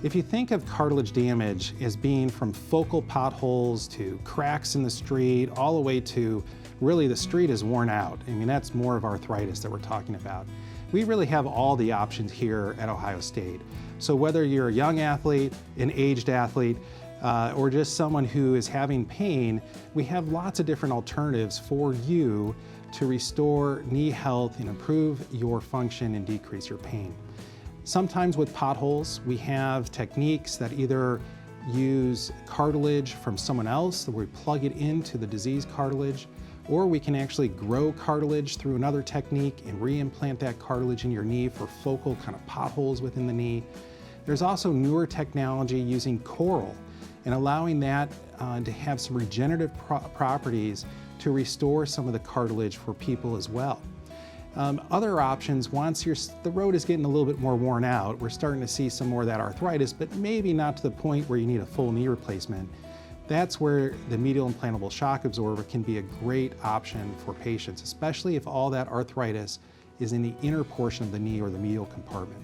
If you think of cartilage damage as being from focal potholes to cracks in the street, all the way to really the street is worn out. I mean, that's more of arthritis that we're talking about. We really have all the options here at Ohio State. So whether you're a young athlete, an aged athlete, or just someone who is having pain, we have lots of different alternatives for you to restore knee health and improve your function and decrease your pain. Sometimes with potholes, we have techniques that either use cartilage from someone else, where we plug it into the diseased cartilage, or we can actually grow cartilage through another technique and reimplant that cartilage in your knee for focal kind of potholes within the knee. There's also newer technology using coral and allowing that to have some regenerative properties to restore some of the cartilage for people as well. Other options, once the road is getting a little bit more worn out, we're starting to see some more of that arthritis, but maybe not to the point where you need a full knee replacement. That's where the medial implantable shock absorber can be a great option for patients, especially if all that arthritis is in the inner portion of the knee or the medial compartment.